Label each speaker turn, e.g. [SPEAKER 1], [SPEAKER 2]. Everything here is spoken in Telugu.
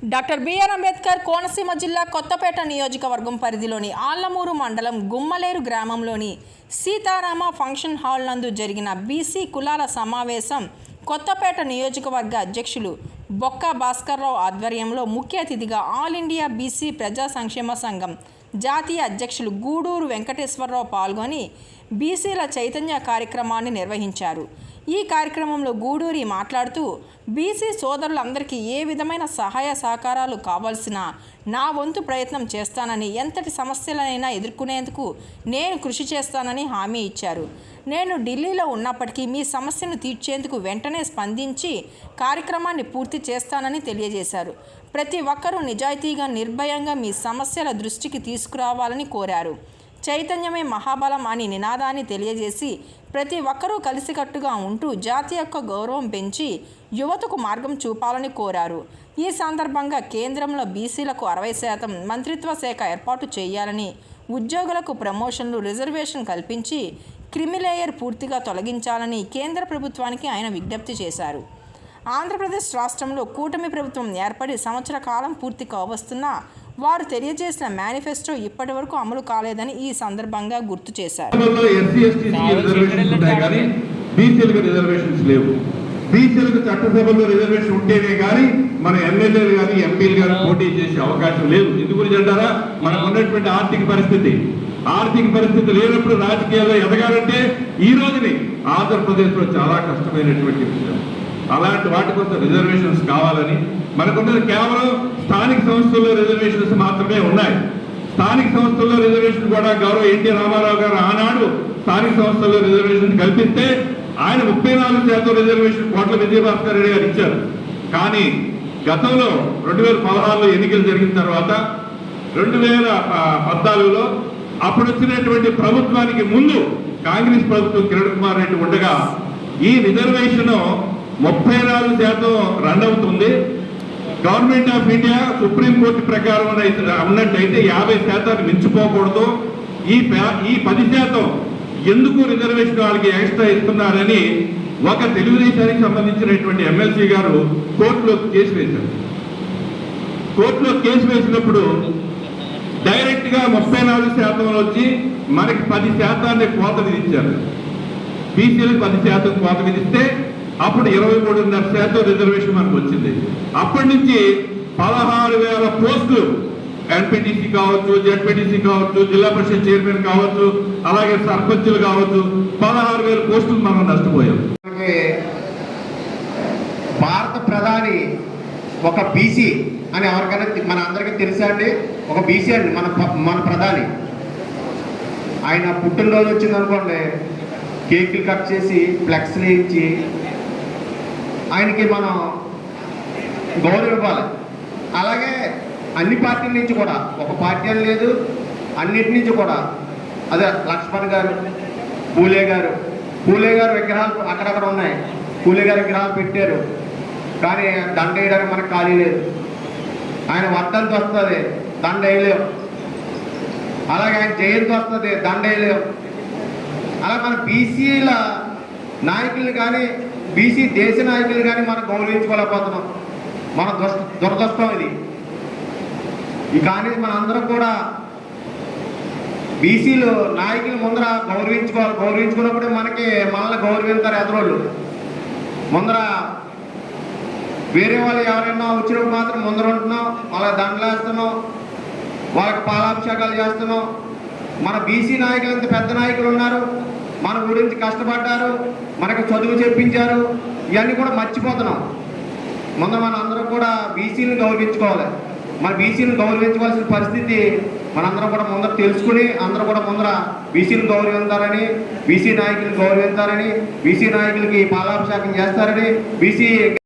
[SPEAKER 1] డాక్టర్ బిఆర్ అంబేద్కర్ కోనసీమ జిల్లా కొత్తపేట నియోజకవర్గం పరిధిలోని ఆళ్లమూరు మండలం గుమ్మలేరు గ్రామంలోని సీతారామ ఫంక్షన్ హాల్ నందు జరిగిన బీసీ కులాల సమావేశం కొత్తపేట నియోజకవర్గ అధ్యక్షులు బొక్క భాస్కర్రావు ఆధ్వర్యంలో ముఖ్య అతిథిగా ఆల్ ఇండియా బీసీ ప్రజా సంక్షేమ సంఘం జాతీయ అధ్యక్షులు గూడూరు వెంకటేశ్వరరావు పాల్గొని బీసీల చైతన్య కార్యక్రమాన్ని నిర్వహించారు. ఈ కార్యక్రమంలో గూడూరి మాట్లాడుతూ బీసీ సోదరులందరికీ ఏ విధమైన సహాయ సహకారాలు కావాల్సిన నా వంతు ప్రయత్నం చేస్తానని, ఎంతటి సమస్యలనైనా ఎదుర్కొనేందుకు నేను కృషి చేస్తానని హామీ ఇచ్చారు. నేను ఢిల్లీలో ఉన్నప్పటికీ మీ సమస్యను తీర్చేందుకు వెంటనే స్పందించి కార్యక్రమాన్ని పూర్తి చేస్తానని తెలియజేశారు. ప్రతి ఒక్కరూ నిజాయితీగా నిర్భయంగా మీ సమస్యల దృష్టికి తీసుకురావాలని కోరారు. చైతన్యమే మహాబలం అని నినాదాన్ని తెలియజేసి ప్రతి ఒక్కరూ కలిసికట్టుగా ఉంటూ జాతి యొక్క గౌరవం పెంచి యువతకు మార్గం చూపాలని కోరారు. ఈ సందర్భంగా కేంద్రంలో బీసీలకు 60% మంత్రిత్వ శాఖ ఏర్పాటు చేయాలని, ఉద్యోగులకు ప్రమోషన్లు, రిజర్వేషన్ కల్పించి క్రిమిలేయర్ పూర్తిగా తొలగించాలని కేంద్ర ప్రభుత్వానికి ఆయన విజ్ఞప్తి చేశారు. ఆంధ్రప్రదేశ్ రాష్ట్రంలో కూటమి ప్రభుత్వం ఏర్పడి సంవత్సర కాలం పూర్తి కావస్తున్నా వారు తెలియజేసిన మేనిఫెస్టో ఇప్పటి వరకు అమలు కాలేదని ఈ సందర్భంగా గుర్తు చేశారు.
[SPEAKER 2] బీసీలకు చట్టసభలో రిజర్వేషన్ ఉంటేనే కానీ మన ఎమ్మెల్యేలు కానీ ఎంపీలు కానీ పోటీ చేసే అవకాశం లేదు. ఎందుకు అంటారా? మనకు ఉన్నటువంటి ఆర్థిక పరిస్థితి లేనప్పుడు రాజకీయాల్లో ఎదగాలంటే ఈ రోజుని ఆంధ్రప్రదేశ్లో చాలా కష్టమైనటువంటి విషయం. అలాంటి వాటి కోసం రిజర్వేషన్స్ కావాలని మనకున్నది కేవలం స్థానిక సంస్థల్లో రిజర్వేషన్స్ మాత్రమే ఉన్నాయి. స్థానిక సంస్థల్లో రిజర్వేషన్ కూడా గౌరవ ఎన్టీ రామారావు గారు ఆనాడు స్థానిక సంస్థల్లో రిజర్వేషన్ కల్పిస్తే ఆయన 34% రిజర్వేషన్ కోట్ల విజయభాస్కర్ రెడ్డి గారు ఇచ్చారు. కానీ గతంలో 2016లో ఎన్నికలు జరిగిన తర్వాత 2014లో అప్పుడు వచ్చినటువంటి ప్రభుత్వానికి ముందు కాంగ్రెస్ ప్రభుత్వం కిరణ్ కుమార్ రెడ్డి ఉండగా ఈ రిజర్వేషన్ 34% రన్ అవుతుంది. గవర్నమెంట్ ఆఫ్ ఇండియా సుప్రీంకోర్టు ప్రకారం ఉన్నట్టయితే 50% మించిపోకూడదు. ఈ 10% ఎందుకు రిజర్వేషన్ వాళ్ళకి ఎక్స్ట్రా ఇస్తున్నారని ఒక తెలుగుదేశానికి సంబంధించినటువంటి ఎమ్మెల్సీ గారు కోర్టులో కేసు వేశారు. కోర్టులో కేసు వేసినప్పుడు డైరెక్ట్ గా 34% వచ్చి మనకి 10% కోత విధించారు. బీసీలకు 10% కోత విధిస్తే అప్పుడు 23.5% రిజర్వేషన్ మనకు వచ్చింది. అప్పటి నుంచి 16,000 పోస్టులు ఎన్పీటీసీ కావచ్చు, జెడ్పీటీసీ కావచ్చు, జిల్లా పరిషత్ చైర్మన్ కావచ్చు, అలాగే సర్పంచులు కావచ్చు, 16,000 పోస్టులు మనం నష్టపోయాం.
[SPEAKER 3] భారత ప్రధాని ఒక బీసీ అని ఎవరికైనా మన అందరికీ తెలుసా అండి? ఒక బీసీ అండి మన ప్రధాని. ఆయన పుట్టినరోజు వచ్చిందనుకోండి, కేకులు కట్ చేసి ఫ్లెక్స్లు ఇచ్చి ఆయనకి మనం గౌరవం ఇవ్వాలి. అలాగే అన్ని పార్టీల నుంచి కూడా, ఒక పార్టీ అని లేదు, అన్నిటి నుంచి కూడా అదే లక్ష్మణ్ గారు, పూలే గారు విగ్రహాలు అక్కడక్కడ ఉన్నాయి. పూలే గారు విగ్రహాలు పెట్టారు, కానీ దండ వేయడానికి మనకు ఖాళీ లేదు. ఆయన వర్ధంతి వస్తుంది, దండ వేయలేవు. అలాగే ఆయన జయంతి వస్తుంది, దండ వేయలేవు. అలా మన బీసీల నాయకులు కానీ, బీసీ దేశ నాయకులు కానీ మనం గౌరవించుకోలేకపోతున్నాం. మన దురదృష్టం ఇది. కానీ మన అందరం కూడా బీసీలు నాయకులు ముందర గౌరవించుకోవాలి. గౌరవించుకున్నప్పుడే మనల్ని గౌరవించారు ఎదురోళ్ళు. ముందర వేరే వాళ్ళు ఎవరైనా వచ్చినప్పుడు మాత్రం ముందర ఉంటున్నాం, వాళ్ళకి దండలు వేస్తున్నాం, వాళ్ళకి పాలాభిషేకాలు చేస్తున్నాం. మన బీసీ నాయకులు ఇంత పెద్ద నాయకులు ఉన్నారు, మన గురించి కష్టపడ్డారు, మనకు చదువు చెప్పించారు, ఇవన్నీ కూడా మర్చిపోతున్నాం. ముందర మన అందరం కూడా బీసీలను గౌరవించుకోవాలి. మన బీసీలను గౌరవించుకోవాల్సిన పరిస్థితి మనందరం కూడా ముందర తెలుసుకుని అందరూ కూడా ముందర బీసీలను గౌరవించాలని, బీసీ నాయకులను గౌరవించాలని, బీసీ నాయకులకి పాలాభిషేకం చేస్తారని, బీసీ